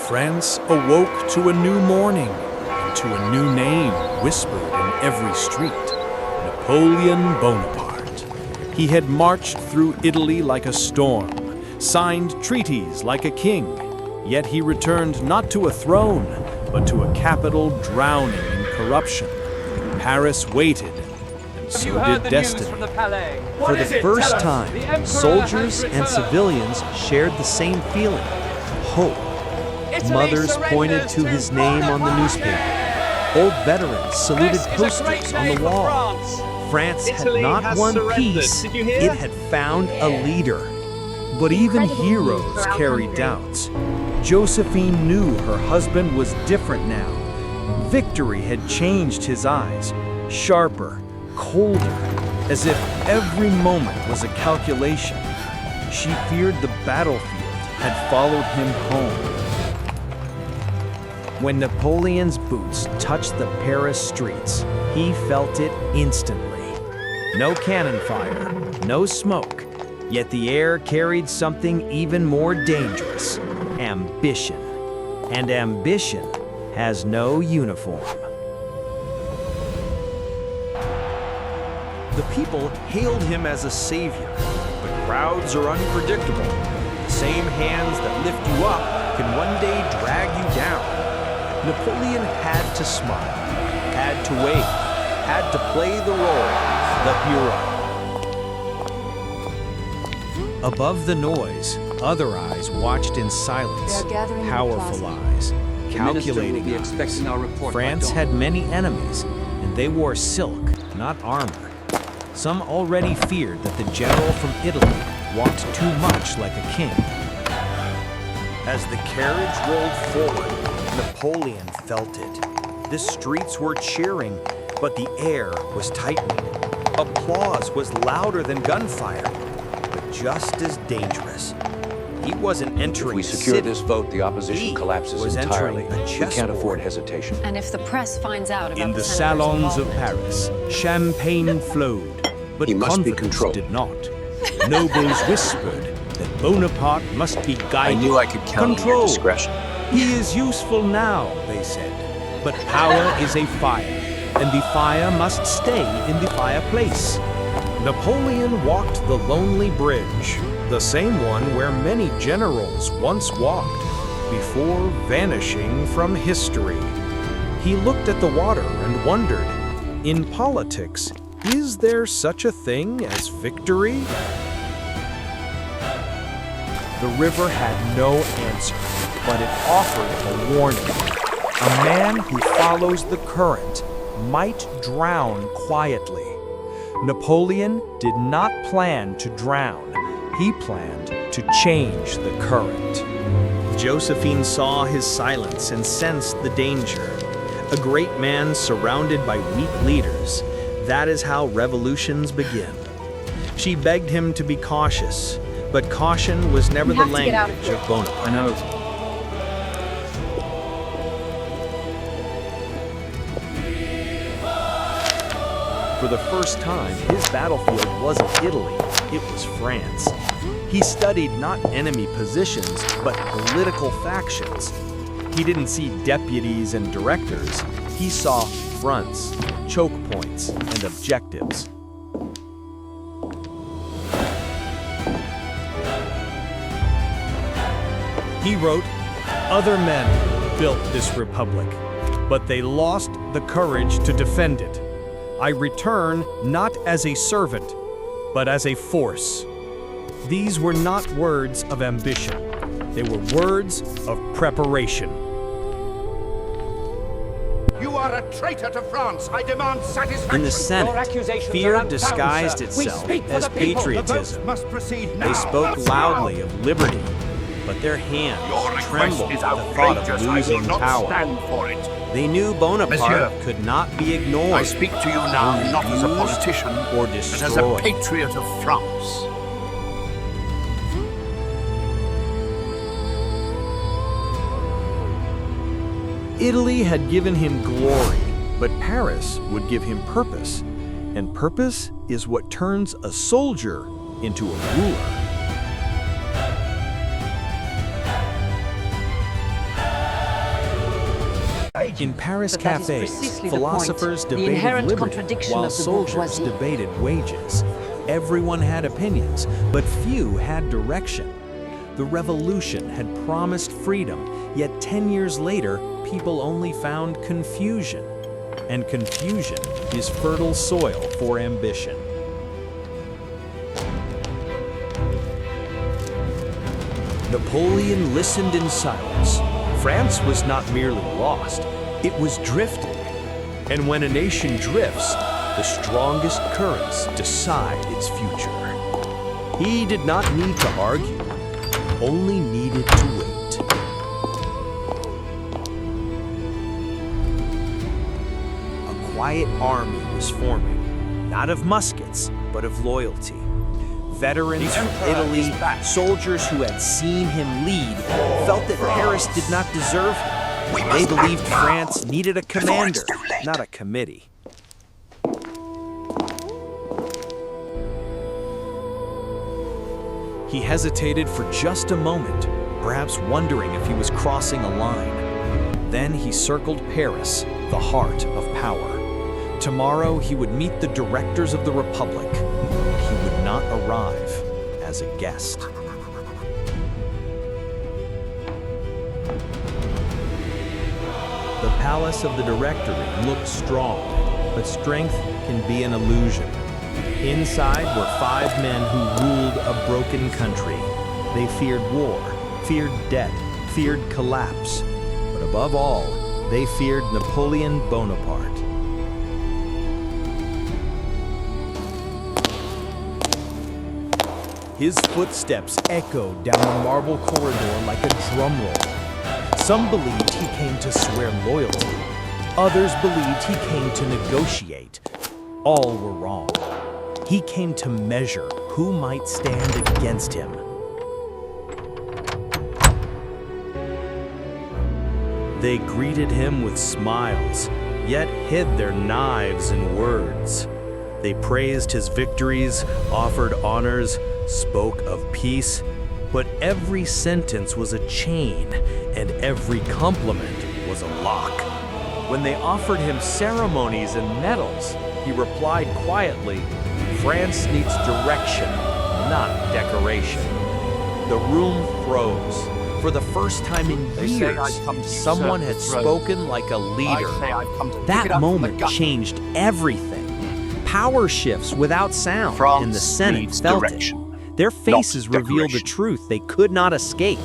France awoke to a new morning, and to a new name whispered in every street: Napoleon Bonaparte. He had marched through Italy like a storm, signed treaties like a king, yet he returned not to a throne, but to a capital drowning in corruption. Paris waited, and so did destiny. For the first time, soldiers and civilians shared the same feeling: hope. Mothers pointed to his name on the newspaper. Old veterans saluted posters on the wall. France had not won peace, it had found a leader. But even heroes carried doubts. Josephine knew her husband was different now. Victory had changed his eyes, sharper, colder, as if every moment was a calculation. She feared the battlefield had followed him home. When Napoleon's boots touched the Paris streets, he felt it instantly. No cannon fire, no smoke, yet the air carried something even more dangerous: ambition. And ambition has no uniform. The people hailed him as a savior, but crowds are unpredictable. The same hands that lift you up can one day drag you down. Napoleon had to smile, had to wait, had to play the role, the hero. Above the noise, other eyes watched in silence, powerful eyes, calculating eyes. France had many enemies, and they wore silk, not armor. Some already feared that the general from Italy walked too much like a king. As the carriage rolled forward, Napoleon felt it. The streets were cheering, but the air was tightening. Applause was louder than gunfire, but just as dangerous. He wasn't entering If we secure this vote, the opposition collapses entirely. We can't afford hesitation. And if the press finds out about In the senator's salons of involvement- Paris, champagne flowed, but He must be confidence controlled. did not. Nobles whispered that Bonaparte must be I guided. knew I could count on your controlled. discretion. He is useful now, they said, but power is a fire, and the fire must stay in the fireplace. Napoleon walked the lonely bridge, the same one where many generals once walked, before vanishing from history. He looked at the water and wondered, in politics, is there such a thing as victory? The river had no answer, but it offered a warning. A man who follows the current might drown quietly. Napoleon did not plan to drown. He planned to change the current. Josephine saw his silence and sensed the danger. A great man surrounded by weak leaders. That is how revolutions begin. She begged him to be cautious, but caution was never the language of Bonaparte. I know. For the first time, his battlefield wasn't Italy, it was France. He studied not enemy positions, but political factions. He didn't see deputies and directors. He saw fronts, choke points, and objectives. He wrote, "Other men built this republic, but they lost the courage to defend it. I return not as a servant, but as a force." These were not words of ambition. They were words of preparation. You are a traitor to France. I demand satisfaction. In the Senate, fear disguised itself as patriotism. Must proceed now. They spoke loudly of liberty, but their hands Your request trembled is at the thought outrageous. of I will losing not power. stand for it. They knew Bonaparte Monsieur, could not be ignored. I speak to you now or not as a used politician, or but as a destroyed. patriot of France. Italy had given him glory, but Paris would give him purpose. And purpose is what turns a soldier into a ruler. In Paris But that is cafes, precisely the philosophers point. The debated inherent liberty, contradiction while of the soldiers bourgeoisie. debated wages. Everyone had opinions, but few had direction. The revolution had promised freedom, yet 10 years later, people only found confusion. And confusion is fertile soil for ambition. Napoleon listened in silence. France was not merely lost, it was drifting. And when a nation drifts, the strongest currents decide its future. He did not need to argue, only needed to wait. A quiet army was forming, not of muskets, but of loyalty. Veterans from Italy, soldiers who had seen him lead, felt that Paris did not deserve him. They believed France needed a commander, not a committee. He hesitated for just a moment, perhaps wondering if he was crossing a line. Then he circled Paris, the heart of power. Tomorrow he would meet the directors of the Republic. He would not arrive as a guest. The palace of the Directory looked strong, but strength can be an illusion. Inside were 5 men who ruled a broken country. They feared war, feared debt, feared collapse, but above all, they feared Napoleon Bonaparte. His footsteps echoed down the marble corridor like a drum roll. Some believed he came to swear loyalty. Others believed he came to negotiate. All were wrong. He came to measure who might stand against him. They greeted him with smiles, yet hid their knives and words. They praised his victories, offered honors, spoke of peace, but every sentence was a chain, and every compliment was a lock. When they offered him ceremonies and medals, he replied quietly, "France needs direction, not decoration." The room froze. For the first time in years, someone had spoken like a leader. That moment changed everything. Power shifts without sound, and the Senate felt it. Their faces revealed the truth they could not escape.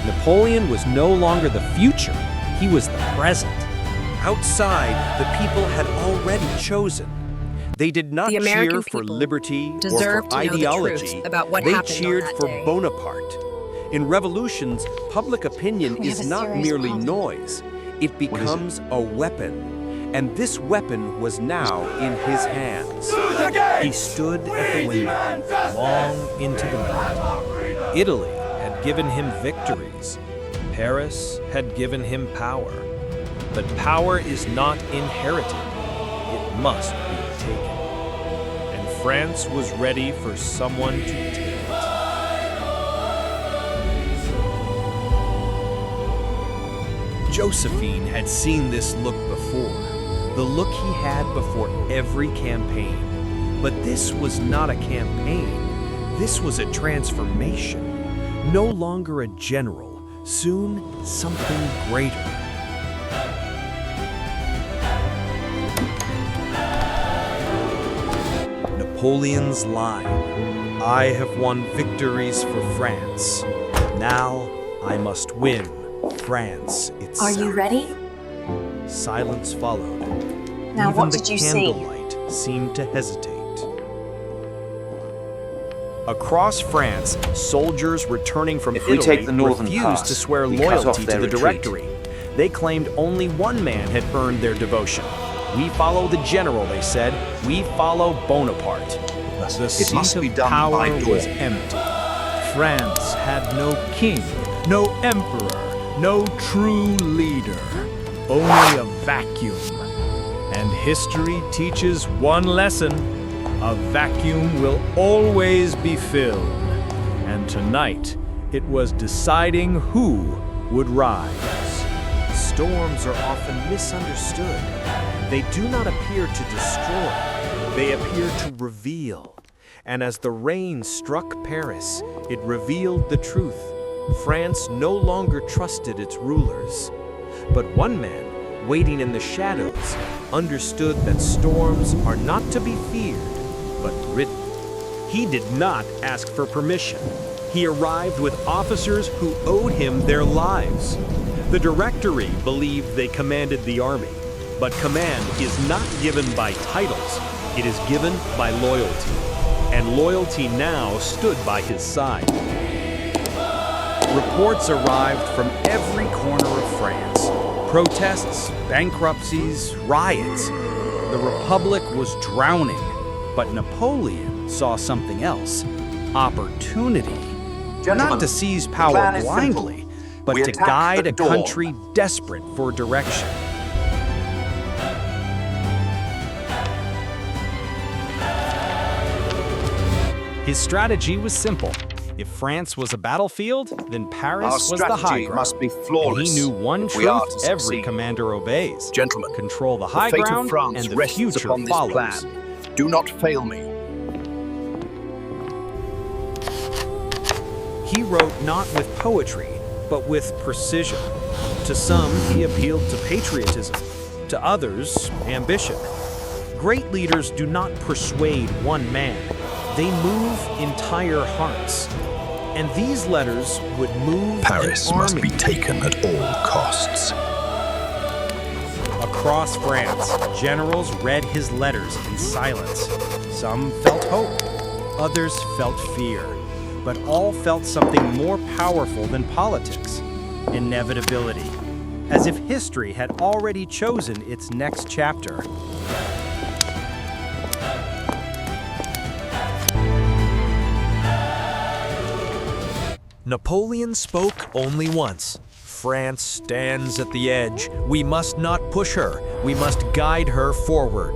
Napoleon was no longer the future, he was the present. Outside, the people had already chosen. They did not The American cheer for people liberty or deserve for to know the ideology. truth about what they happened on cheered that for day. Bonaparte. In revolutions, public opinion We have is a not serious merely problem. noise. It becomes a weapon. And this weapon was now in his hands. He stood at the window, long into the night. Italy had given him victories. Paris had given him power. But power is not inherited. It must be taken. And France was ready for someone to take it. Josephine had seen this look before. The look he had before every campaign. But this was not a campaign. This was a transformation. No longer a general, soon something greater. Napoleon's line, "I have won victories for France. Now I must win France itself." Are you ready? Silence followed. Now, Even what the did you see? candlelight seemed to hesitate. Across France, soldiers returning from If we Italy take the northern refused pass, to swear we cut off loyalty to their the retreat. Directory. They claimed only one man had earned their devotion. "We follow the general," they said. "We follow Bonaparte." The seat of power was empty. France had no king, no emperor, no true leader. Only a vacuum. And history teaches one lesson: a vacuum will always be filled. And tonight, it was deciding who would rise. Storms are often misunderstood. They do not appear to destroy, they appear to reveal. And as the rain struck Paris, it revealed the truth. France no longer trusted its rulers. But one man, waiting in the shadows, understood that storms are not to be feared, but ridden. He did not ask for permission. He arrived with officers who owed him their lives. The Directory believed they commanded the army, but command is not given by titles, it is given by loyalty. And loyalty now stood by his side. Reports arrived from every corner of France. Protests, bankruptcies, riots. The Republic was drowning, but Napoleon saw something else. Opportunity. Not to seize power blindly, but to guide a country desperate for direction. His strategy was simple. If France was a battlefield, then Paris was the high ground. Must be flawless. And he knew one truth every commander obeys. Gentlemen, control the the high fate ground, of France and the rests future upon this follows. plan. Do not fail me. He wrote not with poetry, but with precision. To some, he appealed to patriotism. To others, ambition. Great leaders do not persuade one man. They move entire hearts. And these letters would move Paris an must army. be taken at all costs. Across France, generals read his letters in silence. Some felt hope, others felt fear, but all felt something more powerful than politics, inevitability, as if history had already chosen its next chapter. Napoleon spoke only once. France stands at the edge. We must not push her. We must guide her forward.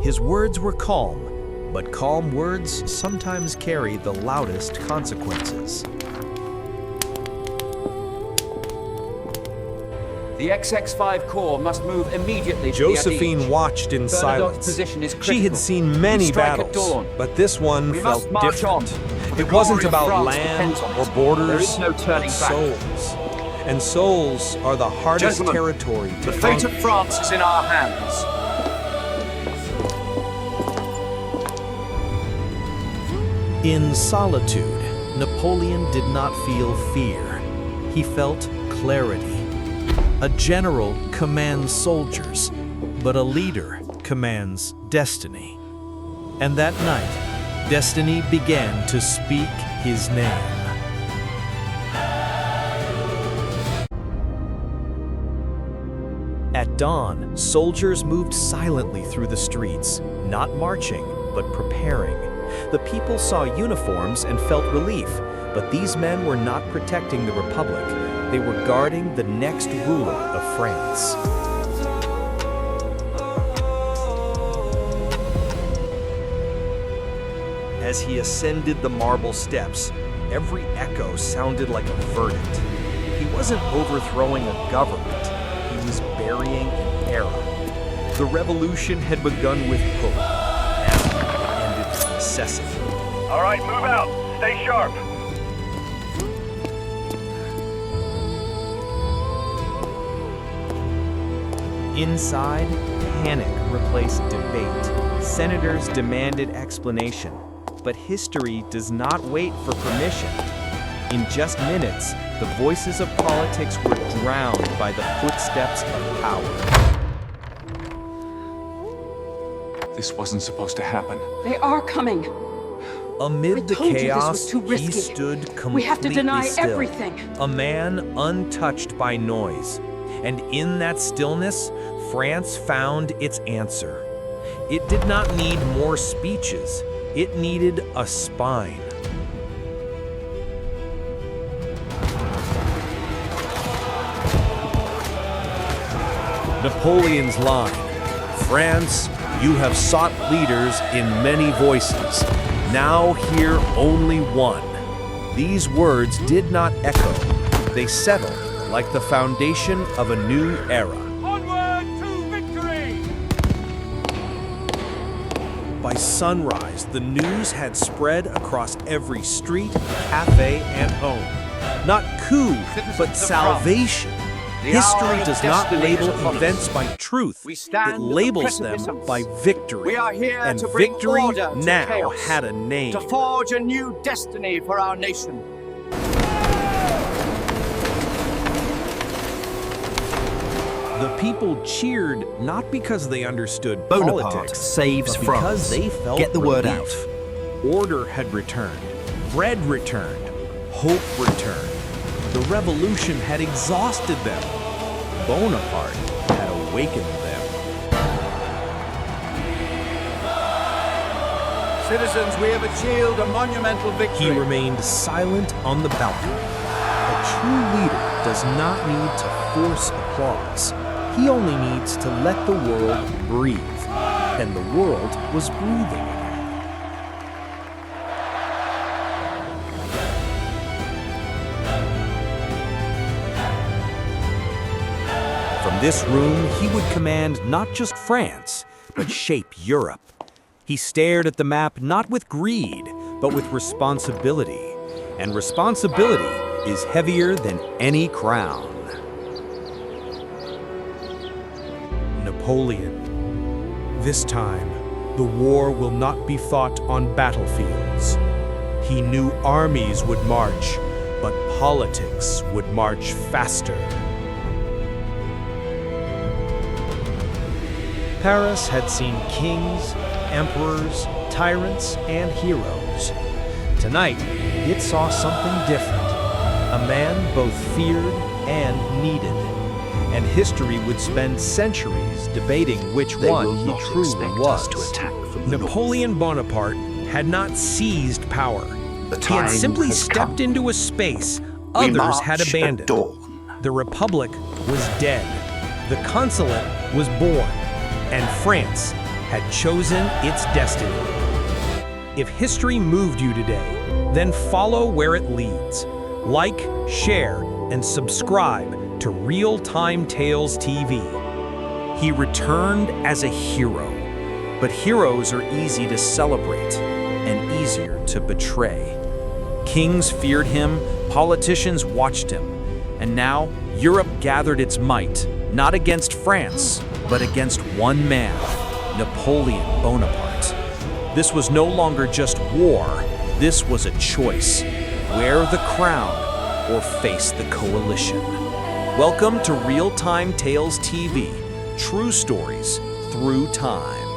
His words were calm, but calm words sometimes carry the loudest consequences. The XX-5 Corps must move immediately to Josephine the Adige. watched in Bernadotte's silence. position is She had critical. seen many We strike at battles, dawn. but this one We felt must march different. on. It The wasn't glory of about France land depends on or it. borders, There is no turning but back. souls. And souls are the hardest Gentlemen, territory to The fate conquer. of France is in our hands. In solitude, Napoleon did not feel fear. He felt clarity. A general commands soldiers, but a leader commands destiny. And that night, destiny began to speak his name. At dawn, soldiers moved silently through the streets, not marching, but preparing. The people saw uniforms and felt relief, but these men were not protecting the Republic. They were guarding the next ruler of France. As he ascended the marble steps, every echo sounded like a verdict. He wasn't overthrowing a government, he was burying an era. The revolution had begun with hope, now it ended with necessity. All right, move out. Stay sharp. Inside, panic replaced debate. Senators demanded explanation, but history does not wait for permission. In just minutes, the voices of politics were drowned by the footsteps of power. This wasn't supposed to happen. They are coming. Amid the I told you this chaos, was too he risky. stood completely We have to deny still. everything. A man untouched by noise. And in that stillness, France found its answer. It did not need more speeches. It needed a spine. Napoleon's line, "France, you have sought leaders in many voices. Now hear only one." These words did not echo. They settled like the foundation of a new era. Onward to victory! By sunrise, the news had spread across every street, cafe, and home. Not coup, but salvation. History does not label events by truth. It labels them by victory. We are here And to bring victory order to now chaos, had a name. to forge a new destiny for our nation. The people cheered not because they understood Bonaparte politics, saves but France. because they felt Get the word relief. Order had returned, bread returned, hope returned. The revolution had exhausted them. Bonaparte had awakened them. Citizens, we have achieved a monumental victory. He remained silent on the balcony. A true leader does not need to force applause. He only needs to let the world breathe. And the world was breathing. From this room, he would command not just France, but shape Europe. He stared at the map not with greed, but with responsibility. And responsibility is heavier than any crown. Napoleon. This time, the war will not be fought on battlefields. He knew armies would march, but politics would march faster. Paris had seen kings, emperors, tyrants, and heroes. Tonight, it saw something different. A man both feared and needed. And history would spend centuries debating which one he truly was. Napoleon Bonaparte had not seized power. He had simply stepped into a space others had abandoned. The Republic was dead. The Consulate was born. And France had chosen its destiny. If history moved you today, then follow where it leads. Like, share, and subscribe to RealTime Tales TV. He returned as a hero, but heroes are easy to celebrate and easier to betray. Kings feared him, politicians watched him, and now Europe gathered its might, not against France, but against one man, Napoleon Bonaparte. This was no longer just war, this was a choice. Wear the crown or face the coalition. Welcome to RealTime Tales TV, true stories through time.